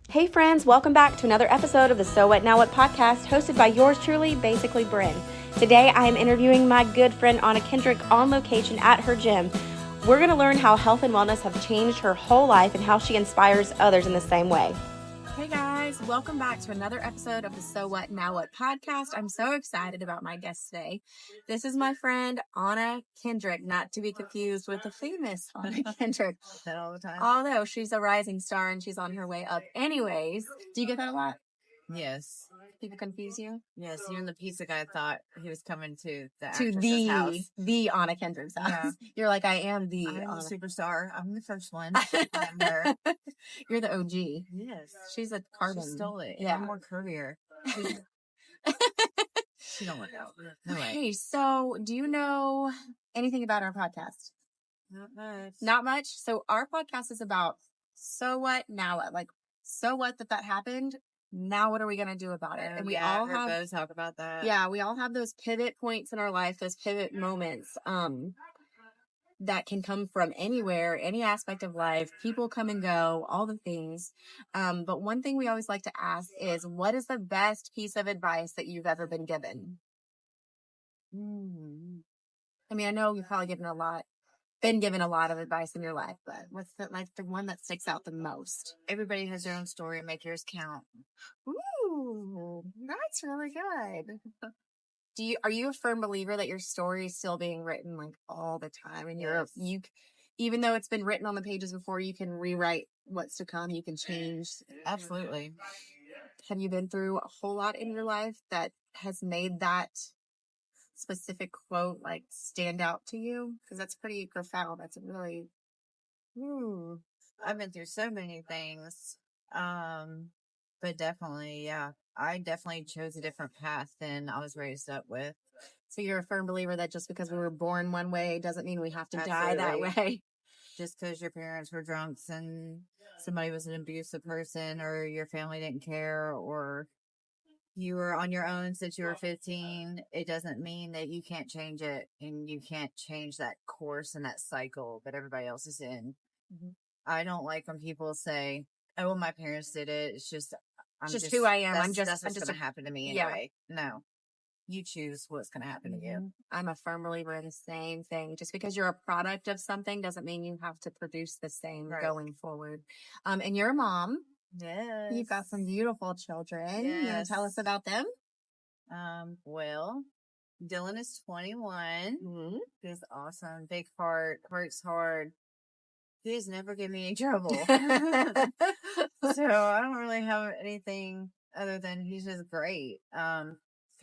Hey friends, welcome back to another episode of the So What Now What podcast, hosted by yours truly, basically Bryn. Today I am interviewing my good friend Anna Kendrick on location at her gym. We're going to learn how health and wellness have changed her whole life and how she inspires others in the same way. Hey guys, welcome back to another episode of the So What Now What podcast. I'm so excited about my guest today. This is my friend Anna Kendrick, not to be confused with the famous Anna Kendrick. That all the time. Although she's a rising star and she's on her way up. Anyways, do you get that a lot? Yes. People confuse you? Yes, even the pizza guy thought he was coming to the To actress's house. the Anna Kendrick's house. Yeah. You're like, I am the I'm Anna. a superstar. I'm the first one. I'm her. You're the OG. Yes. She's a carbon. She stole it. Yeah. I'm more curvier. She don't work out. No way. Hey, so do you know anything about our podcast? Not much. Not much. So our podcast is about so what, now what? Like, so what that happened. Now what are we going to do about it? And we all have both talk about that. Yeah, we all have those pivot points in our life, those pivot moments that can come from anywhere, any aspect of life. People come and go, all the things. But one thing we always like to ask is, what is the best piece of advice that you've ever been given? I mean, I know you've probably been given a lot of advice in your life, but what's the one that sticks out the most? Everybody has their own story. Make yours count. Ooh, that's really good. Are you a firm believer that your story is still being written like all the time, and Yes. even though it's been written on the pages before, you can rewrite what's to come, you can change? Absolutely. Have you been through a whole lot in your life that has made that specific quote like stand out to you? Because that's pretty profound. That's really I've been through so many things. But definitely, yeah. I definitely chose a different path than I was raised up with. So you're a firm believer that just because we were born one way doesn't mean we have to die that Absolutely. way. Just because your parents were drunks and somebody was an abusive person, or your family didn't care, or you were on your own since you were 15, it doesn't mean that you can't change it and you can't change that course and that cycle that everybody else is in. Mm-hmm. I don't like when people say, "Oh, well, my parents did it. It's just who I am. That's what's going to happen to me anyway." No, you choose what's going to happen to you. I'm a firm believer in the same thing. Just because you're a product of something doesn't mean you have to produce the same going forward. And you're a mom. Yes. You've got some beautiful children. Yes. You want to tell us about them? Well, Dylan is 21. He's awesome. Big heart. Works hard. He's never given me any trouble. So I don't really have anything other than he's just great.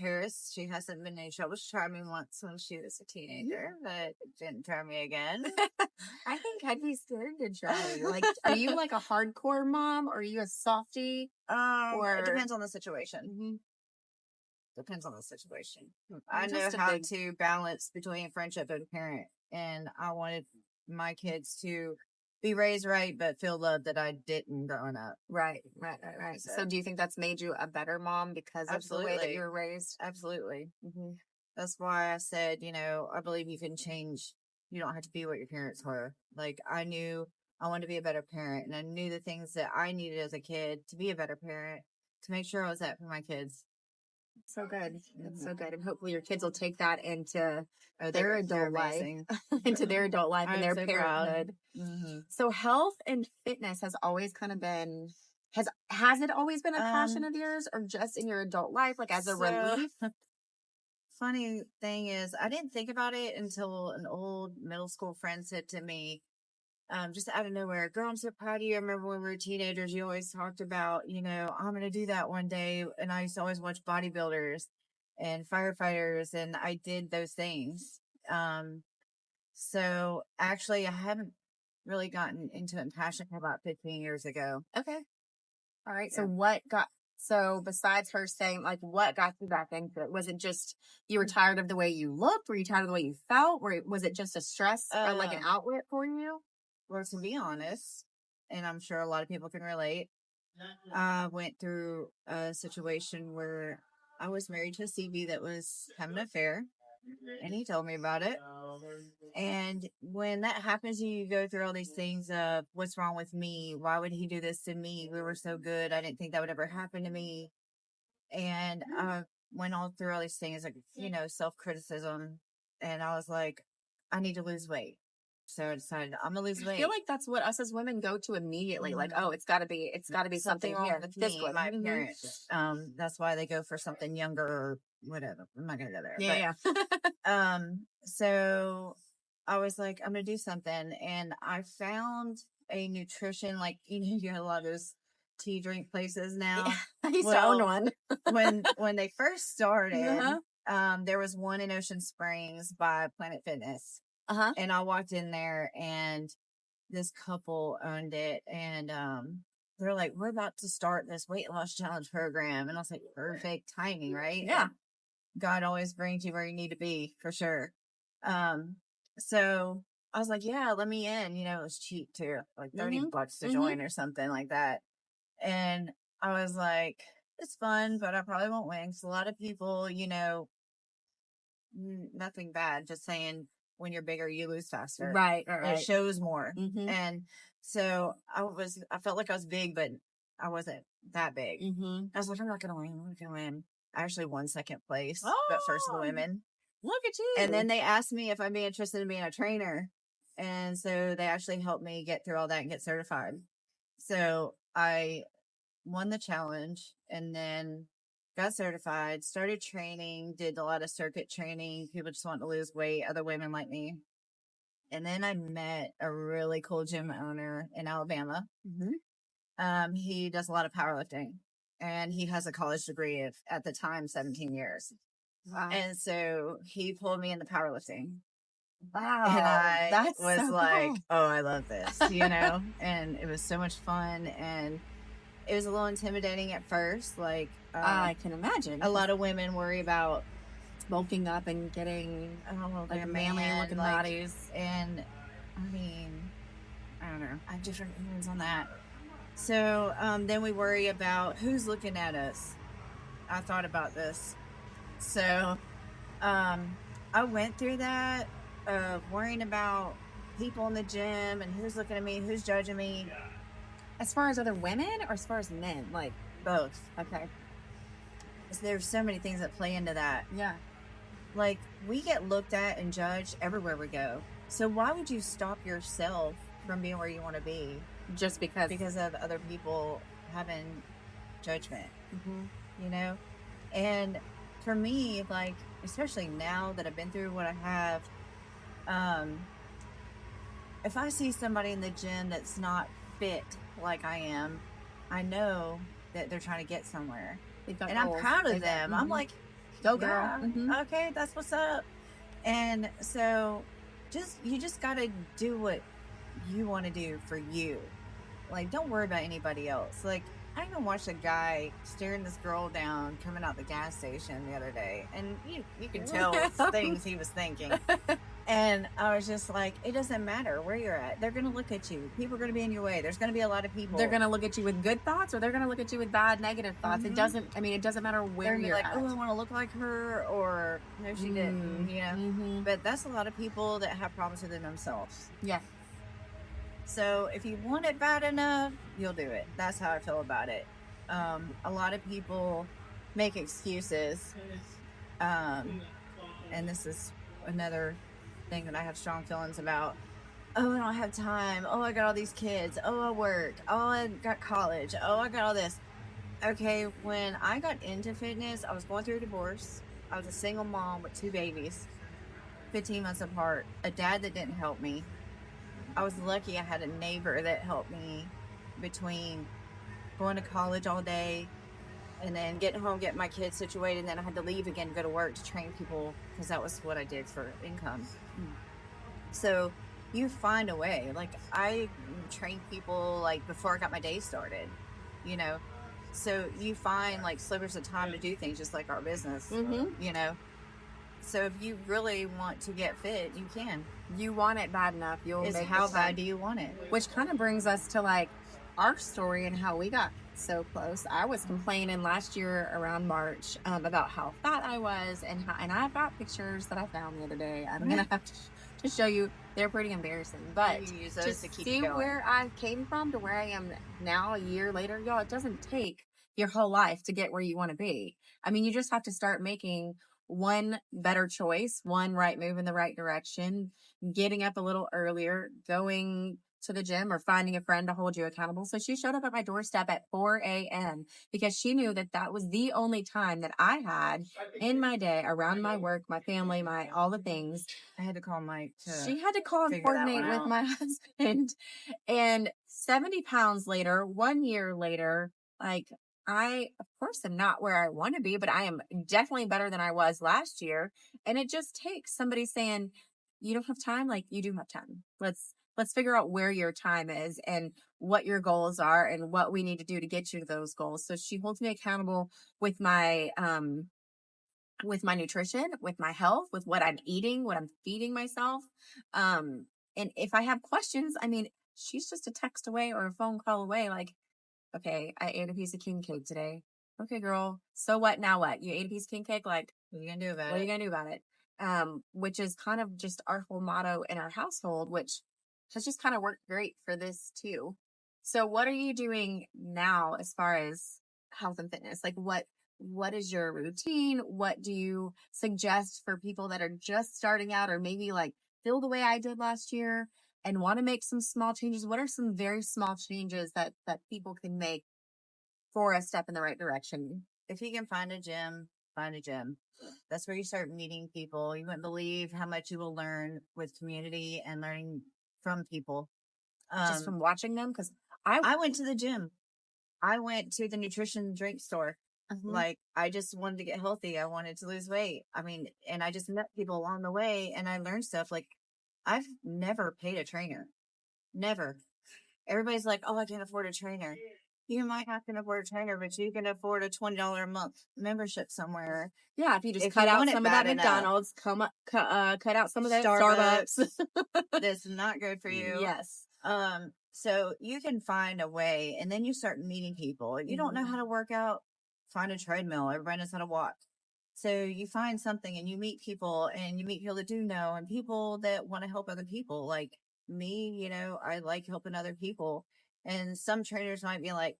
Paris, she hasn't been in any trouble. She tried me once when she was a teenager, but didn't try me again. I think I'd be scared to try you. Like, are you like a hardcore mom, or are you a softie? It depends on the situation. Depends on the situation. I know how to balance between friendship and parent, and I wanted my kids to be raised right, but feel love that I didn't growing up. Right. So do you think that's made you a better mom because of the way that you were raised? Absolutely. That's why I said, I believe you can change. You don't have to be what your parents were. Like, I knew I wanted to be a better parent, and I knew the things that I needed as a kid to be a better parent, to make sure I was that for my kids. So good. That's so good. And hopefully your kids will take that into their adult life, into their adult life and their parenthood. So health and fitness has always kind of been, has it always been a passion of yours, or just in your adult life, like as a relief? Funny thing is, I didn't think about it until an old middle school friend said to me, just out of nowhere, "Girl, I'm so proud of you. I remember when we were teenagers, you always talked about, I'm going to do that one day." And I used to always watch bodybuilders and firefighters, and I did those things. So actually, I haven't really gotten into it and passionate for about 15 years ago. Okay. All right. Yeah. So besides her saying, like, what got you back into it? Was it just you were tired of the way you looked? Were you tired of the way you felt? Was it just a stress or like an outlet for you? Well, to be honest, and I'm sure a lot of people can relate, I went through a situation where I was married to a CB that was having an affair. And he told me about it. And when that happens, you go through all these things of what's wrong with me? Why would he do this to me? We were so good. I didn't think that would ever happen to me. And I went all through all these things, like, self-criticism. And I was like, I need to lose weight. So I decided I'm gonna lose I weight. feel like that's what us as women go to immediately. Like, oh, it's gotta be something wrong here. with This me, one. my appearance. That's why they go for something younger or whatever. I'm not gonna go there. Yeah, So I was like, I'm gonna do something, and I found a nutrition, like, you have a lot of those tea drink places now. I used to own one. when they first started, Uh-huh. there was one in Ocean Springs by Planet Fitness. Uh-huh. And I walked in there, and this couple owned it, and they're like, we're about to start this weight loss challenge program. And I was like, perfect timing, right? Yeah. And God always brings you where you need to be, for sure. So I was like, yeah, let me in. It was cheap too, like $30 to join or something like that. And I was like, it's fun, but I probably won't win. Because a lot of people, nothing bad, just saying, when you're bigger, you lose faster. Right. It shows more. Mm-hmm. And so I felt like I was big, but I wasn't that big. Mm-hmm. I was like, I'm not going to win. I'm not going to win. I actually won second place, but first of the women. Look at you. And then they asked me if I'd be interested in being a trainer. And so they actually helped me get through all that and get certified. So I won the challenge and then got certified, started training, did a lot of circuit training. People just want to lose weight, other women like me. And then I met a really cool gym owner in Alabama. Mm-hmm. He does a lot of powerlifting, and he has a college degree of, at the time, 17 years. Wow. And so he pulled me into powerlifting. Wow. And I was so like, cool. oh, I love this, and it was so much fun. And it was a little intimidating at first. Like, I can imagine. A lot of women worry about bulking up and getting like manly looking bodies. And I mean, I don't know. I have different opinions on that. So then we worry about who's looking at us. I thought about this. So I went through that, worrying about people in the gym and who's looking at me, who's judging me. As far as other women or as far as men? Like both. Okay. There's so many things that play into that. Yeah. Like, we get looked at and judged everywhere we go. So why would you stop yourself from being where you want to be? Just because? Because of other people having judgment, And for me, like, especially now that I've been through what I have, if I see somebody in the gym that's not fit like I am, I know that they're trying to get somewhere. And I'm proud of them. I'm like, go girl. Yeah, okay, that's what's up. And so you just got to do what you want to do for you. Like, don't worry about anybody else. Like, I even watched a guy staring this girl down coming out the gas station the other day, and you can tell things he was thinking. And I was just like, it doesn't matter where you're at. They're going to look at you. People are going to be in your way. There's going to be a lot of people. They're going to look at you with good thoughts, or they're going to look at you with bad, negative thoughts. It doesn't matter where you're like, at. oh, I want to look like her, or no, she didn't, But that's a lot of people that have problems within themselves. Yeah. So if you want it bad enough, you'll do it. That's how I feel about it. A lot of people make excuses. And this is another thing that I have strong feelings about. Oh, I don't have time. Oh, I got all these kids. Oh, I work. Oh, I got college. Oh, I got all this. Okay, when I got into fitness, I was going through a divorce. I was a single mom with 2 babies, 15 months apart, a dad that didn't help me. I was lucky I had a neighbor that helped me between going to college all day and then getting home, getting my kids situated, and then I had to leave again to go to work to train people because that was what I did for income. So you find a way. Like, I trained people like before I got my day started, So you find like slivers of time to do things, just like our business, So if you really want to get fit, you can. You want it bad enough, you'll make it. How bad do you want it? Which kind of brings us to like our story and how we got So close. I was complaining last year around March about how fat I was, and I've got pictures that I found the other day. I'm gonna have to show you. They're pretty embarrassing, but You use to those to keep see going. where I came from to where I am now, a year later, y'all, it doesn't take your whole life to get where you want to be. I mean, you just have to start making one better choice, one right move in the right direction, getting up a little earlier, going to the gym, or finding a friend to hold you accountable. So she showed up at my doorstep at 4 a.m. because she knew that that was the only time that I had in my day around my work, my family, my all the things. I had to call Mike She had to call and coordinate with my husband. And 70 pounds later, 1 year later, like, I, of course, am not where I want to be, but I am definitely better than I was last year. And it just takes somebody saying, you don't have time. Like, you do have time. Let's figure out where your time is and what your goals are and what we need to do to get you to those goals. So she holds me accountable with my nutrition, with my health, with what I'm eating, what I'm feeding myself. And if I have questions, I mean, she's just a text away or a phone call away. Like, okay, I ate a piece of king cake today. Okay, girl. So what? Now what? You ate a piece of king cake? Like, what are you gonna do about it? What are you gonna do about it? Which is kind of just our whole motto in our household, which has just kind of worked great for this too. So what are you doing now as far as health and fitness? Like, what is your routine? What do you suggest for people that are just starting out, or maybe like feel the way I did last year and want to make some small changes? What are some very small changes that people can make for a step in the right direction? If you can find a gym, find a gym. That's where you start meeting people. You wouldn't believe how much you will learn with community and learning from people. Just from watching them? Because I went to the gym. I went to the nutrition drink store. Like, I just wanted to get healthy. I wanted to lose weight. I mean, and I just met people along the way and I learned stuff. Like, I've never paid a trainer. Never. Everybody's like, oh, I can't afford a trainer. You might not can afford a trainer, but you can afford a $20 a month membership somewhere. Yeah, if you just cut out some of that McDonald's, cut out some of that Starbucks. That's not good for you. Yes. So you can find a way, and then you start meeting people. If you don't know how to work out, find a treadmill. Everybody knows how to walk. So you find something and you meet people, and you meet people that do know, and people that want to help other people. Like me, you know, I like helping other people. And some trainers might be like,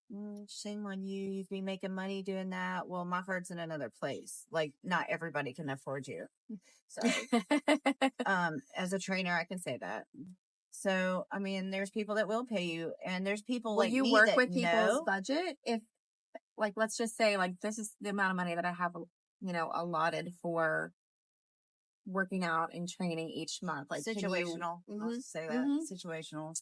shame on you. You'd be making money doing that. Well, my heart's in another place. Like, not everybody can afford you. Sorry. As a trainer, I can say that. So, I mean, there's people that will pay you, and there's people like me that know. Will you work with people's budget? If, like, let's just say, like, this is the amount of money that I have, allotted for working out and training each month. Like, situational. I'll say that. Situational.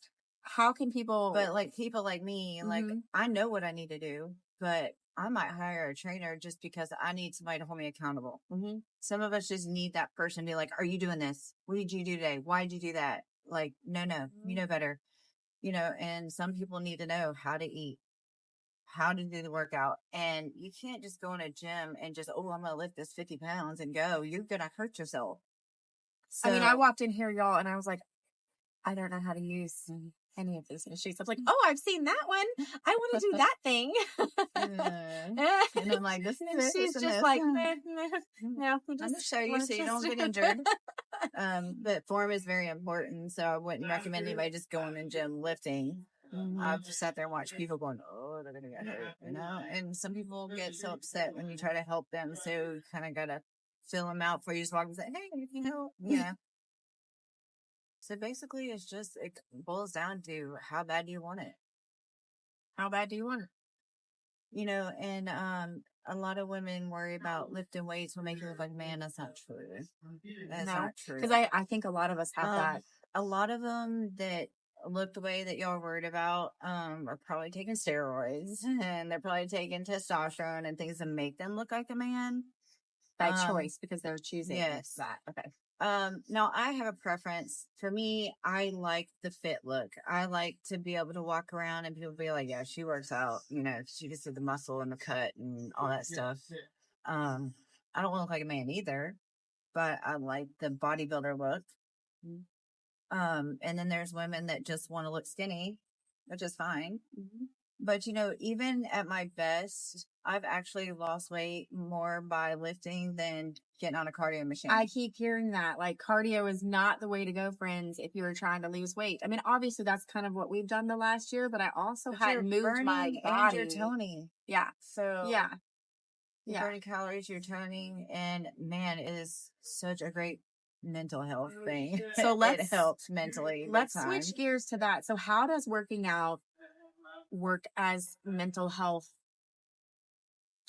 How can people? But like people like me, like, I know what I need to do, but I might hire a trainer just because I need somebody to hold me accountable. Some of us just need that person to be like, are you doing this? What did you do today? Why did you do that? Like, no, you know better, and some people need to know how to eat, how to do the workout. And you can't just go in a gym and just, oh, I'm going to lift this 50 pounds and go. You're going to hurt yourself. So, I mean, I walked in here, y'all, and I was like, I don't know how to use any of these machines. I was like, oh, I've seen that one. I want to do that thing. And I'm like, this is it. She's just like, no, I'm going to show you so you don't get injured. But form is very important. So I wouldn't recommend anybody just going in gym lifting. I've just sat there and watched people going, oh, they're going to get hurt, and some people get so upset when you try to help them. So you kind of got to fill them out before you just walk and say, hey, So basically, it boils down to how bad do you want it? How bad do you want it? And a lot of women worry about lifting weights will make you look like a man. That's not true. That's not true. Because I think a lot of us have that. A lot of them that look the way that y'all are worried about are probably taking steroids, and they're probably taking testosterone and things that make them look like a man. By choice, because they're choosing that. Okay. Now I have a preference. For me, I like the fit look. I like to be able to walk around and people be like, yeah, she works out, she just did the muscle and the cut and all that stuff. I don't want to look like a man either, but I like the bodybuilder look. And then there's women that just want to look skinny, which is fine. But, even at my best, I've actually lost weight more by lifting than getting on a cardio machine. I keep hearing that. Like, cardio is not the way to go, friends, if you're trying to lose weight. I mean, obviously, that's kind of what we've done the last year, but I also hadn't moved my and body. you're toning. Yeah. So, Yeah. you're burning calories, you're toning, and man, it is such a great mental health thing. So it helps mentally. Let's switch gears to that. So how does working out work as mental health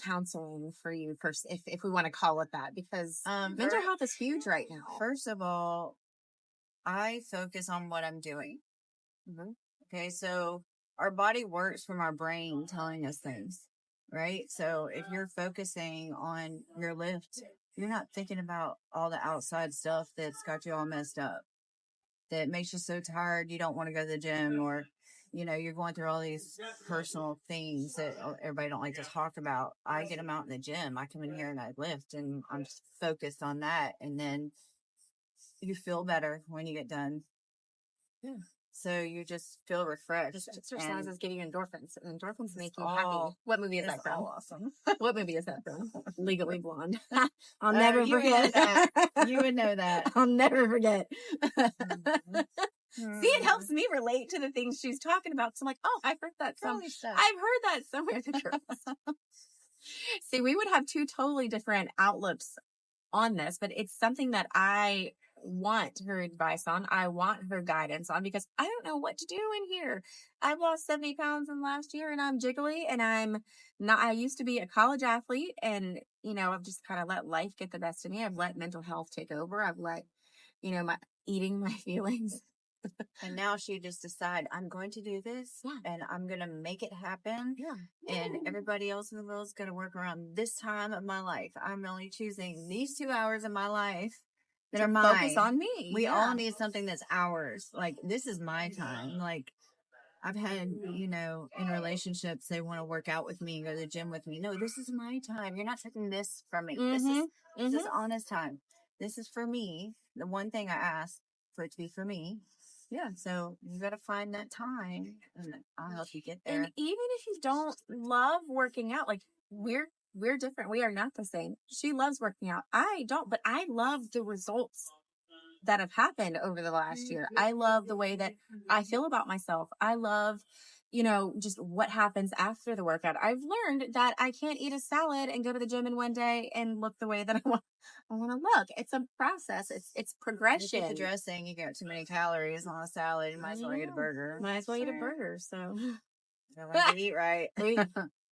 counseling for you, if we want to call it that? Because mental health is huge right now. First of all, I focus on what I'm doing. Mm-hmm. Okay, so our body works from our brain telling us things, right? So if you're focusing on your lift, you're not thinking about all the outside stuff that's got you all messed up, that makes you so tired you don't want to go to the gym, or you're going through all these personal things that everybody don't like to talk about. I get them out in the gym. I come in here and I lift, and I'm just focused on that, and then you feel better when you get done. Yeah. So you just feel refreshed. This exercise is giving you endorphins, and endorphins make you happy. What movie is that from? Awesome. What movie is that from? Legally Blonde. I'll never forget. You would know that. I'll never forget. See, it helps me relate to the things she's talking about. So I'm like, oh, I've heard that somewhere. I've heard that somewhere. See, we would have two totally different outlooks on this, but it's something that I want her advice on. I want her guidance on, because I don't know what to do in here. I've lost 70 pounds in the last year, and I'm jiggly, and I used to be a college athlete, and, I've just kind of let life get the best of me. I've let mental health take over. I've let, my eating my feelings. And now she just decided, I'm going to do this, and I'm going to make it happen. Yeah. And everybody else in the world is going to work around this time of my life. I'm only choosing these 2 hours of my life that are mine. Focus on me. We all need something that's ours. Like, this is my time. Like, I've had, in relationships, they want to work out with me, go to the gym with me. No, this is my time. You're not taking this from me. Mm-hmm. This is honest time. This is for me. The one thing I ask for it to be for me. Yeah, so you got to find that time, and I'll help you get there. And even if you don't love working out, like, we're different. We are not the same. She loves working out. I don't, but I love the results that have happened over the last year. I love the way that I feel about myself. I love, just what happens after the workout. I've learned that I can't eat a salad and go to the gym in one day and look the way that I want to look. It's a process. It's progression. If you eat the dressing, you get too many calories on a salad. You might as well eat a burger. Might as well eat a burger. So I like to eat right.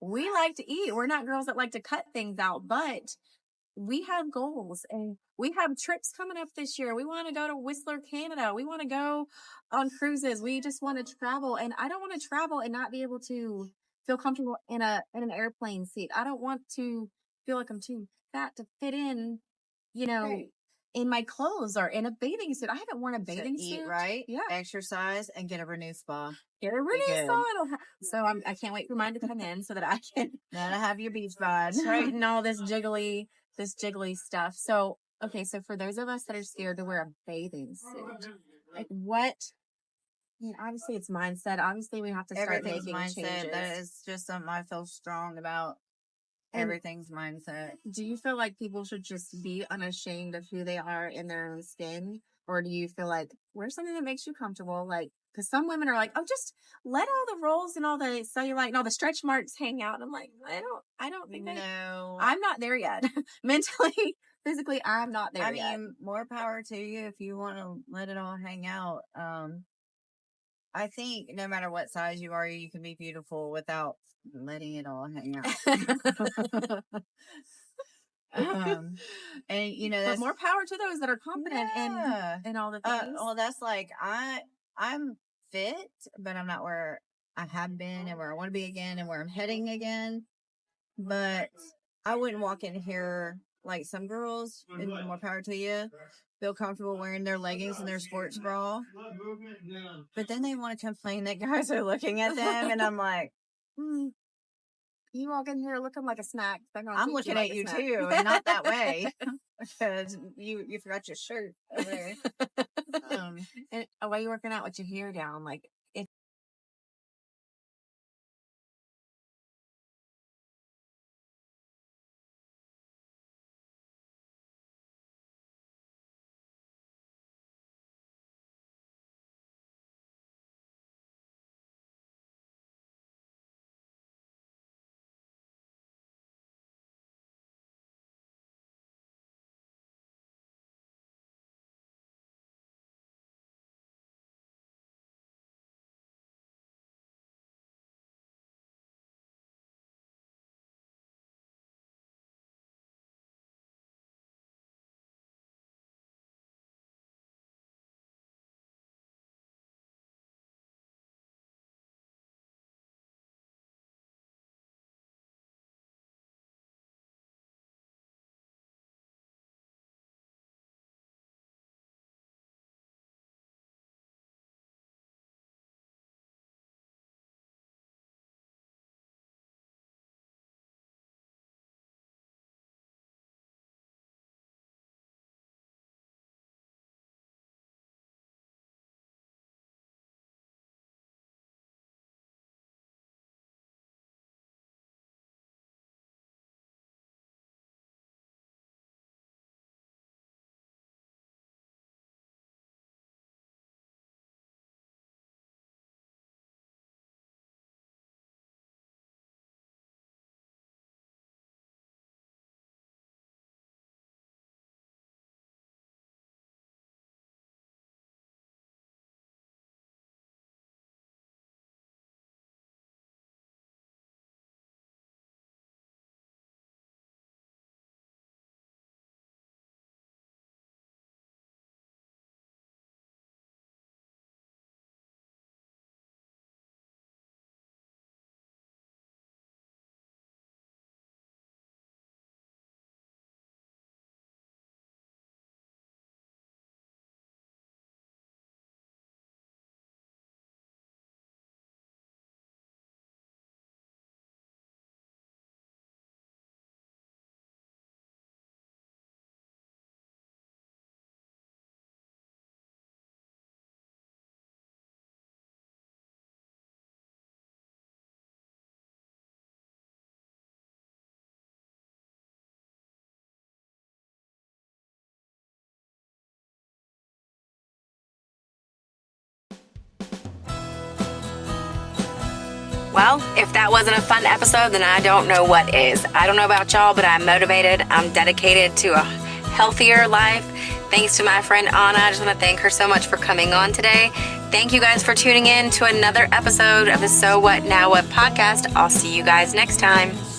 We like to eat. We're not girls that like to cut things out, but we have goals, and we have trips coming up this year. We want to go to Whistler, Canada. We want to go on cruises. We just want to travel, and I don't want to travel and not be able to feel comfortable in an airplane seat. I don't want to feel like I'm too fat to fit in, in my clothes or in a bathing suit. I haven't worn a bathing suit. Eat right, exercise, and get a Renew spa. Get a Renew spa. So I can't wait for mine to come in so that I can have your beach vibes. Straighten all this jiggly stuff. So, okay, so for those of us that are scared to wear a bathing suit, like, what? I mean, obviously it's mindset. Obviously we have to start making mindset. Changes. That is just something I feel strong about. Everything's mindset. Do you feel like people should just be unashamed of who they are in their own skin? Or do you feel like wear something that makes you comfortable? Like, because some women are like, oh, just let all the rolls and all the cellulite and all the stretch marks hang out. I'm like, I don't think I'm not there yet. Mentally, physically, I'm not there yet. I mean, more power to you if you want to let it all hang out. I think no matter what size you are, you can be beautiful without letting it all hang out. And but more power to those that are confident in all the things. Well, that's like I'm fit, but I'm not where I have been and where I want to be again and where I'm heading again. But I wouldn't walk in here like some girls, and more power to you, feel comfortable wearing their leggings and their sports bra. But then they want to complain that guys are looking at them, and I'm like, you walk in here looking like a snack. I'm looking at you too, and not that way, because you forgot your shirt over there. And why are you working out with your hair down? Like, Well, if that wasn't a fun episode, then I don't know what is. I don't know about y'all, but I'm motivated. I'm dedicated to a healthier life. Thanks to my friend Anna. I just want to thank her so much for coming on today. Thank you guys for tuning in to another episode of the So What Now What podcast. I'll see you guys next time.